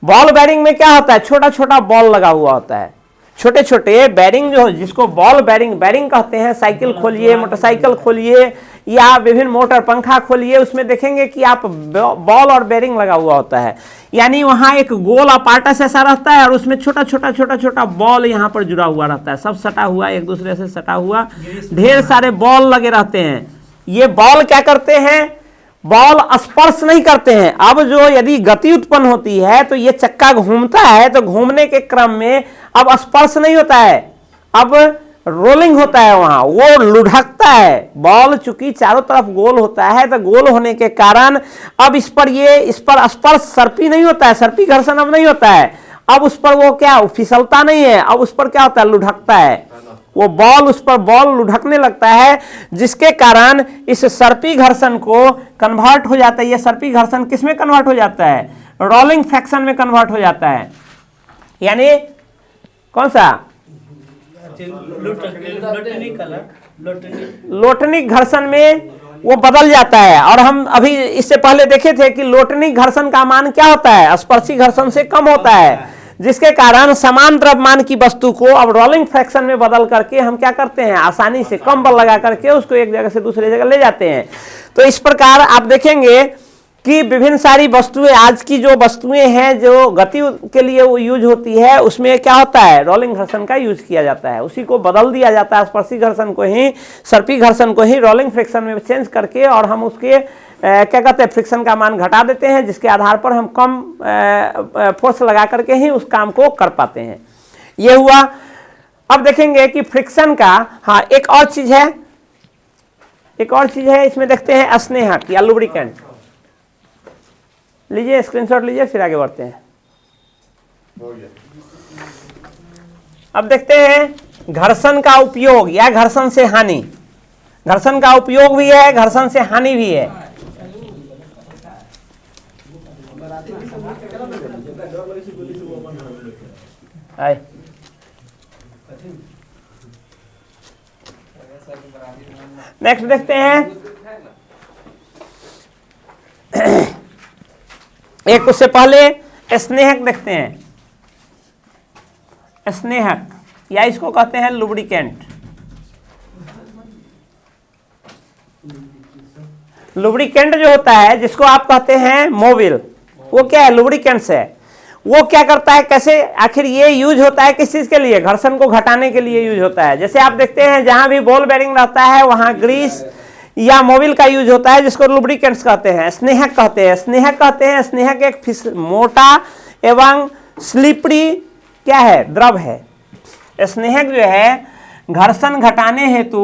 बॉल बेरिंग में क्या होता है? छोटा छोटा बॉल लगा हुआ होता है, छोटे छोटे बेरिंग जो, जिसको बॉल बेरिंग कहते हैं। साइकिल खोलिए, मोटरसाइकिल खोलिए या विभिन्न मोटर पंखा खोलिए, उसमें देखेंगे कि आप बॉल और बेरिंग लगा हुआ होता है। यानी वहां एक गोल अपार्टस ऐसा रहता है और उसमें छोटा छोटा बॉल यहाँ पर जुड़ा हुआ रहता है, सब सटा हुआ, एक दूसरे से सटा हुआ ढेर सारे बॉल लगे रहते हैं। ये बॉल क्या करते हैं? बॉल स्पर्श नहीं करते हैं। अब जो यदि गति उत्पन्न होती है तो ये चक्का घूमता है, तो घूमने के क्रम में अब स्पर्श नहीं होता है, अब रोलिंग होता है, वहां वो लुढ़कता है। बॉल चूंकि चारों तरफ गोल होता है तो गोल होने के कारण अब इस पर स्पर्श, सर्पी नहीं होता है, सर्पी घर्षण अब नहीं होता है। अब उस पर वो क्या फिसलता नहीं है, अब उस पर क्या होता है? लुढ़कता है। वो बॉल, उस पर बॉल लुढ़कने लगता है, जिसके कारण इस सर्पी घर्षण को कन्वर्ट हो जाता है। ये सर्पी घर्षण किस में कन्वर्ट हो जाता है? रोलिंग फ्रैक्शन में कन्वर्ट हो जाता है। यानी कौन सा? लोटनिक घर्षण में वो बदल जाता है। और हम अभी इससे पहले देखे थे कि लोटनिक घर्षण का मान क्या होता है? स्पर्शी घर्षण से कम होता है, जिसके कारण समान द्रव्यमान की वस्तु को अब रोलिंग फ्रैक्शन में बदल करके हम क्या करते हैं? आसानी से कम बल लगा करके उसको एक जगह से दूसरी जगह ले जाते हैं। तो इस प्रकार आप देखेंगे कि विभिन्न सारी वस्तुएं, आज की जो वस्तुएं हैं जो गति के लिए वो यूज होती है, उसमें क्या होता है? रोलिंग घर्षण का यूज किया जाता है, उसी को बदल दिया जाता है, स्पर्शी घर्षण को ही, सर्पी घर्षण को ही रोलिंग फ्रिक्शन में चेंज करके, और हम उसके क्या कहते हैं? फ्रिक्शन का मान घटा देते हैं, जिसके आधार पर हम कम फोर्स लगा करके ही उस काम को कर पाते हैं। ये हुआ। अब देखेंगे कि फ्रिक्शन का, हाँ, एक और चीज है, एक और चीज है इसमें, देखते हैं स्नेहक या लुब्रिकेंट। लीजिए स्क्रीनशॉट लीजिए, फिर आगे बढ़ते हैं। अब देखते हैं घर्षण का उपयोग या घर्षण से हानि। घर्षण का उपयोग भी है, घर्षण से हानि भी है। नेक्स्ट देखते हैं, एक उससे पहले स्नेहक देखते हैं। स्नेहक या इसको कहते हैं लुब्रिकेंट। लुब्रिकेंट जो होता है, जिसको आप कहते हैं मोबिल, वो क्या है? लुब्रिकेंट्स है। वो क्या करता है, कैसे आखिर ये यूज होता है, किस चीज के लिए? घर्षण को घटाने के लिए यूज होता है। जैसे आप देखते हैं जहां भी बॉल बेरिंग रहता है वहां ग्रीस या मोबिल का यूज होता है, जिसको लुब्रिकेंट्स कहते हैं, स्नेहक कहते हैं। स्नेहक कहते हैं, स्नेहक एक मोटा एवं स्लिपरी क्या है? द्रव है। स्नेहक जो है घर्षण घटाने हेतु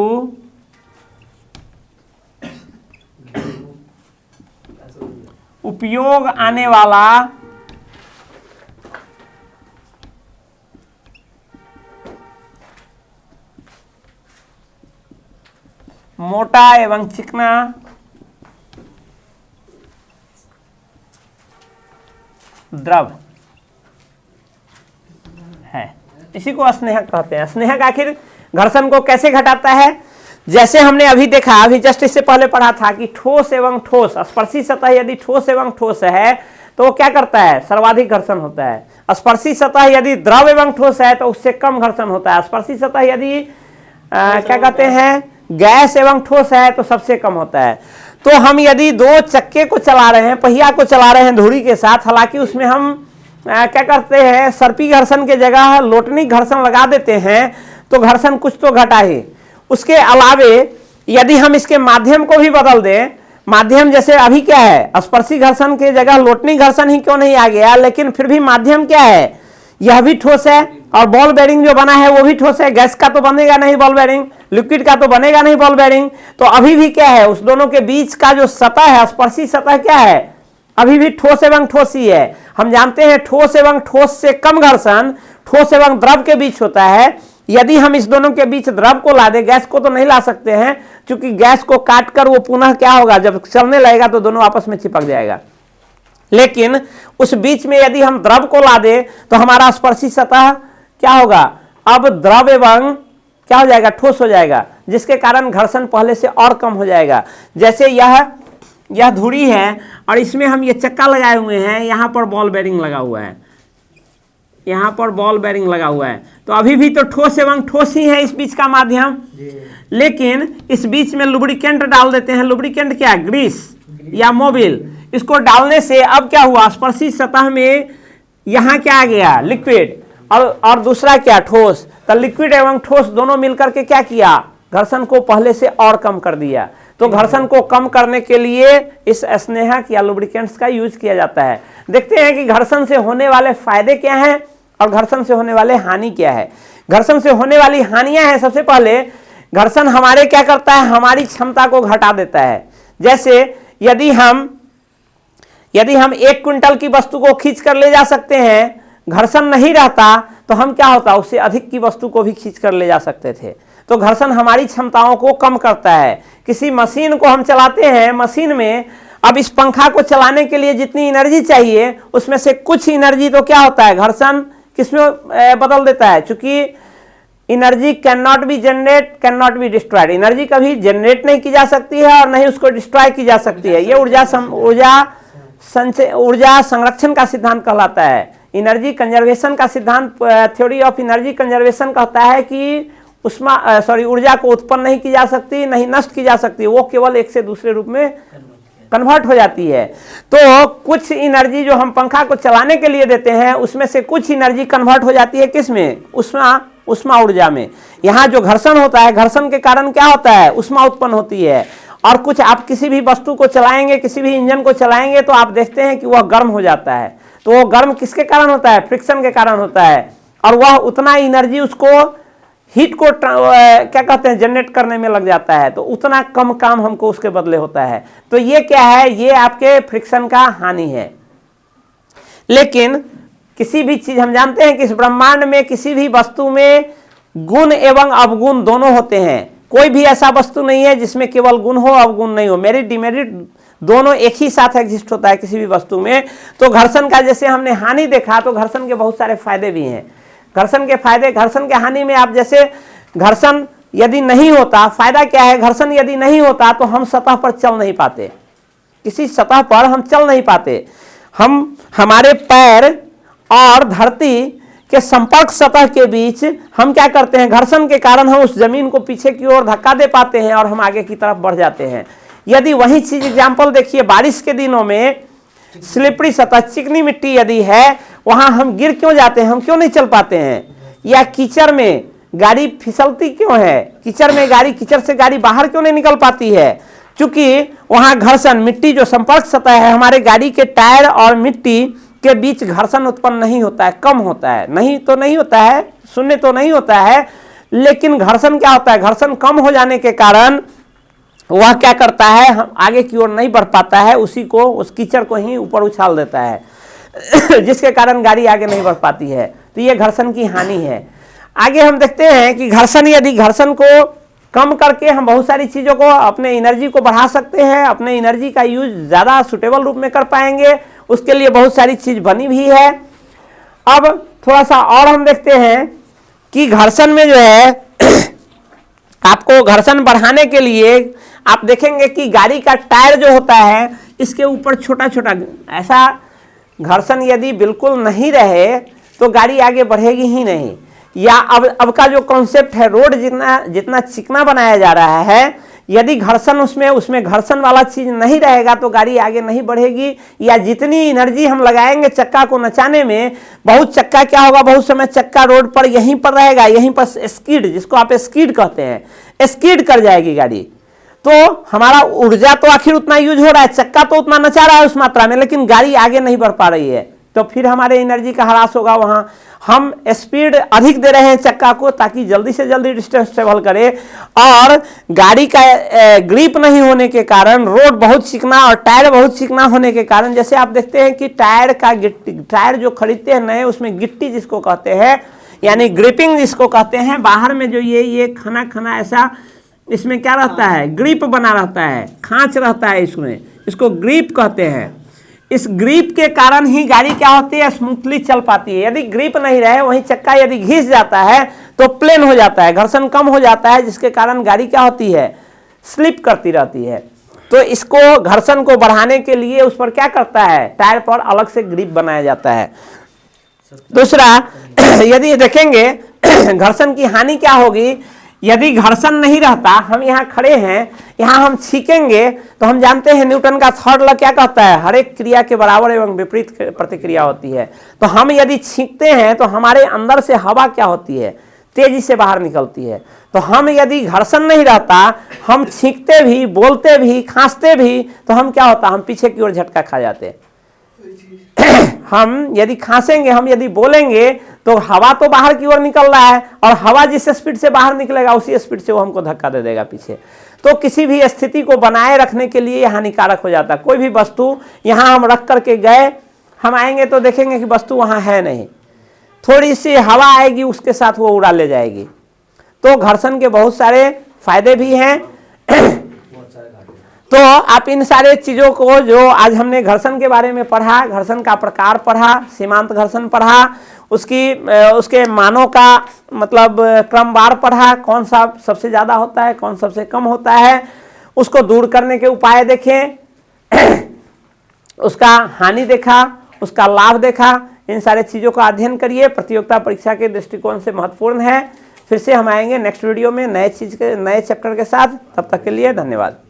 उपयोग आने वाला मोटा एवं चिकना द्रव है, इसी को स्नेहक कहते हैं। स्नेहक आखिर घर्षण को कैसे घटाता है? जैसे हमने अभी देखा, अभी जस्ट इससे पहले पढ़ा था कि ठोस एवं ठोस, स्पर्शी सतह यदि ठोस एवं ठोस है तो वो क्या करता है? सर्वाधिक घर्षण होता है। स्पर्शी सतह यदि द्रव एवं ठोस है तो उससे कम घर्षण होता है। स्पर्शी सतह यदि क्या कहते हैं? गैस एवं ठोस है तो सबसे कम होता है। तो हम यदि दो चक्के को चला रहे हैं, पहिया को चला रहे हैं धुरी के साथ, हालांकि उसमें हम क्या करते हैं? सर्पी घर्षण के जगह लोटनी घर्षण लगा देते हैं तो घर्षण कुछ तो घटा ही। उसके अलावे यदि हम इसके माध्यम को भी बदल दें, माध्यम जैसे अभी क्या है? स्पर्शी घर्षण के जगह लोटनी घर्षण ही क्यों नहीं आ गया, लेकिन फिर भी माध्यम क्या है? यह भी ठोस है। और बॉल बेरिंग जो बना है वो भी ठोस है। गैस का तो बनेगा नहीं बॉल बेरिंग, लिक्विड का तो बनेगा नहीं बॉल बेरिंग। तो अभी भी क्या है? उस दोनों के बीच का जो सतह है, स्पर्शी सतह क्या है? अभी भी ठोस एवं ठोस ही है। हम जानते हैं ठोस एवं ठोस से कम घर्षण ठोस एवं द्रव के बीच होता है। यदि हम इस दोनों के बीच द्रव को ला दे, गैस को तो नहीं ला सकते हैं, क्योंकि गैस को काटकर वो पुनः क्या होगा? जब चलने लगेगा तो दोनों आपस में चिपक जाएगा। लेकिन उस बीच में यदि हम द्रव को ला दे तो हमारा स्पर्शी सतह क्या होगा? अब द्रव एवं क्या हो जाएगा? ठोस हो जाएगा, जिसके कारण घर्षण पहले से और कम हो जाएगा। जैसे यह धुरी है और इसमें हम ये चक्का लगाए हुए हैं, यहाँ पर बॉल बेरिंग लगा हुआ है, यहाँ पर बॉल बेरिंग लगा हुआ है, तो अभी भी तो ठोस एवं ठोस ही है इस बीच का माध्यम। लेकिन इस बीच में लुब्रिकेंट डाल देते हैं। लुब्रिकेंट क्या? ग्रीस या मोबिल। इसको डालने से अब क्या हुआ? स्पर्शी सतह में यहाँ क्या आ गया? लिक्विड, और दूसरा क्या? ठोस। तो लिक्विड एवं ठोस दोनों मिलकर के क्या किया? घर्षण को पहले से और कम कर दिया। तो घर्षण को कम करने के लिए इस स्नेहक या लुब्रिकेंट्स का यूज किया जाता है। देखते हैं कि घर्षण से होने वाले फायदे क्या हैं और घर्षण से होने वाले हानि क्या है। घर्षण से होने वाली हानियां हैं, सबसे पहले घर्षण हमारे क्या करता है? हमारी क्षमता को घटा देता है। जैसे यदि हम 1 क्विंटल की वस्तु को खींच कर ले जा सकते हैं, घर्षण नहीं रहता तो हम क्या होता? उससे अधिक की वस्तु को भी खींच कर ले जा सकते थे। तो घर्षण हमारी क्षमताओं को कम करता है। किसी मशीन को हम चलाते हैं, मशीन में अब इस पंखा को चलाने के लिए जितनी एनर्जी चाहिए उसमें से कुछ एनर्जी तो क्या होता है? घर्षण किसमें बदल देता है? क्योंकि energy can not be generate, can not be destroyed. Energy कभी जनरेट नहीं की जा सकती है और नहीं उसको डिस्ट्रॉय की जा सकती है। ये ऊर्जा संरक्षण का सिद्धांत कहलाता है। एनर्जी कंजर्वेशन का सिद्धांत, थ्योरी ऑफ एनर्जी कंजर्वेशन कहता है कि ऊर्जा को उत्पन्न नहीं की जा सकती, नहीं नष्ट की जा सकती, वो केवल एक से दूसरे रूप में कन्वर्ट हो जाती है। तो कुछ एनर्जी जो हम पंखा को चलाने के लिए देते हैं उसमें से कुछ एनर्जी कन्वर्ट हो जाती है किस में? उष्मा ऊर्जा में। यहाँ जो घर्षण होता है, घर्षण के कारण क्या होता है? उष्मा उत्पन्न होती है। और कुछ आप किसी भी वस्तु को चलाएंगे, किसी भी इंजन को चलाएंगे तो आप देखते हैं कि वह गर्म हो जाता है। तो वो गर्म किसके कारण होता है? फ्रिक्शन के कारण होता है। और वह उतना एनर्जी उसको हीट को क्या कहते हैं जनरेट करने में लग जाता है, तो उतना कम काम हमको उसके बदले होता है। तो ये क्या है, ये आपके फ्रिक्शन का हानि है। लेकिन किसी भी चीज, हम जानते हैं कि इस ब्रह्मांड में किसी भी वस्तु में गुण एवं अवगुण दोनों होते हैं। कोई भी ऐसा वस्तु नहीं है जिसमें केवल गुण हो अवगुण नहीं हो, मेरिट डिमेरिट दोनों एक ही साथ एग्जिस्ट होता है किसी भी वस्तु में। तो घर्षण का जैसे हमने हानि देखा, तो घर्षण के बहुत सारे फायदे भी हैं। घर्षण के फायदे, घर्षण के हानि में आप जैसे घर्षण यदि नहीं होता, फायदा क्या है, घर्षण यदि नहीं होता तो हम सतह पर चल नहीं पाते, किसी सतह पर हम चल नहीं पाते। हम हमारे पैर और धरती के संपर्क सतह के बीच हम क्या करते हैं, घर्षण के कारण हम उस जमीन को पीछे की ओर धक्का दे पाते हैं और हम आगे की तरफ बढ़ जाते हैं। यदि वही चीज एग्जाम्पल देखिए, बारिश के दिनों में स्लिपरी सतह, चिकनी मिट्टी यदि है, वहां हम गिर क्यों जाते हैं, हम क्यों नहीं चल पाते हैं? या कीचड़ में गाड़ी फिसलती क्यों है, कीचड़ में गाड़ी, कीचड़ से गाड़ी बाहर क्यों नहीं निकल पाती है? क्योंकि वहां घर्षण, मिट्टी जो संपर्क सतह है, हमारे गाड़ी के टायर और मिट्टी के बीच घर्षण उत्पन्न नहीं होता है, कम होता है। नहीं तो नहीं होता है, शून्य तो नहीं होता है, लेकिन घर्षण क्या होता है, घर्षण कम हो जाने के कारण वह क्या करता है, हम आगे की ओर नहीं बढ़ पाता है, उसी को, उस कीचड़ को ही ऊपर उछाल देता है जिसके कारण गाड़ी आगे नहीं बढ़ पाती है। तो ये घर्षण की हानि है। आगे हम देखते हैं कि घर्षण, यदि घर्षण को कम करके हम बहुत सारी चीज़ों को, अपने एनर्जी को बढ़ा सकते हैं, अपने एनर्जी का यूज ज़्यादा सुटेबल रूप में कर पाएंगे, उसके लिए बहुत सारी चीज़ बनी भी है। अब थोड़ा सा और हम देखते हैं कि घर्षण में जो है आपको घर्षण बढ़ाने के लिए आप देखेंगे कि गाड़ी का टायर जो होता है, इसके ऊपर छोटा छोटा, ऐसा घर्षण यदि बिल्कुल नहीं रहे तो गाड़ी आगे बढ़ेगी ही नहीं। या अब का जो कॉन्सेप्ट है, रोड जितना चिकना बनाया जा रहा है, यदि घर्षण उसमें घर्षण वाला चीज नहीं रहेगा तो गाड़ी आगे नहीं बढ़ेगी। या जितनी एनर्जी हम लगाएंगे चक्का को नचाने में, बहुत चक्का क्या होगा, बहुत समय चक्का रोड पर यहीं पर रहेगा, यहीं पर स्कीड, जिसको आप स्कीड कहते हैं, स्कीड कर जाएगी गाड़ी। तो हमारा ऊर्जा तो आखिर उतना यूज हो रहा है, चक्का तो उतना नचा रहा है उस मात्रा में, लेकिन गाड़ी आगे नहीं बढ़ पा रही है, तो फिर हमारे एनर्जी का ह्रास होगा। वहां हम स्पीड अधिक दे रहे हैं चक्का को ताकि जल्दी से जल्दी डिस्टेंस ट्रेवल करे, और गाड़ी का ग्रिप नहीं होने के कारण, रोड बहुत चिकना और टायर बहुत चिकना होने के कारण, जैसे आप देखते हैं कि टायर जो खरीदते हैं नए, उसमें गिट्टी जिसको कहते हैं, यानी ग्रिपिंग जिसको कहते हैं, बाहर में जो ये खना खना ऐसा इसमें क्या रहता है, ग्रिप बना रहता है, खांच रहता है इसमें, इसको ग्रिप कहते हैं। इस ग्रिप के कारण ही गाड़ी क्या होती है, स्मूथली चल पाती है। यदि ग्रिप नहीं रहे, वहीं चक्का यदि घिस जाता है तो प्लेन हो जाता है, घर्षण कम हो जाता है, जिसके कारण गाड़ी क्या होती है, स्लिप करती रहती है। तो इसको, घर्षण को बढ़ाने के लिए उस पर क्या करता है, टायर पर अलग से ग्रिप बनाया जाता है। दूसरा, यदि देखेंगे घर्षण की हानि क्या होगी, यदि घर्षण नहीं रहता, हम यहाँ खड़े हैं, यहाँ हम छीकेंगे तो हम जानते हैं न्यूटन का थर्ड लॉ क्या कहता है, हर एक क्रिया के बराबर एवं विपरीत प्रतिक्रिया होती है। तो हम यदि छींकते हैं तो हमारे अंदर से हवा क्या होती है, तेजी से बाहर निकलती है। तो हम यदि घर्षण नहीं रहता, हम छींकते भी, बोलते भी, खांसते भी, तो हम क्या होता, हम पीछे की ओर झटका खा जाते। हम यदि खांसेंगे, हम यदि बोलेंगे, तो हवा तो बाहर की ओर निकल रहा है, और हवा जिस स्पीड से बाहर निकलेगा उसी स्पीड से वो हमको धक्का दे देगा पीछे। तो किसी भी स्थिति को बनाए रखने के लिए हानिकारक हो जाता है। कोई भी वस्तु यहाँ हम रख करके गए, हम आएंगे तो देखेंगे कि वस्तु वहाँ है नहीं, थोड़ी सी हवा आएगी उसके साथ वो उड़ा ले जाएगी। तो घर्षण के बहुत सारे फायदे भी हैं। तो आप इन सारे चीज़ों को, जो आज हमने घर्षण के बारे में पढ़ा, घर्षण का प्रकार पढ़ा, सीमांत घर्षण पढ़ा, उसके मानों का मतलब क्रमवार पढ़ा, कौन सा सबसे ज़्यादा होता है, कौन सबसे कम होता है, उसको दूर करने के उपाय देखें, उसका हानि देखा, उसका लाभ देखा। इन सारे चीज़ों का अध्ययन करिए, प्रतियोगिता परीक्षा के दृष्टिकोण से महत्वपूर्ण है। फिर से हम आएंगे नेक्स्ट वीडियो में नए चैप्टर के साथ। तब तक के लिए धन्यवाद।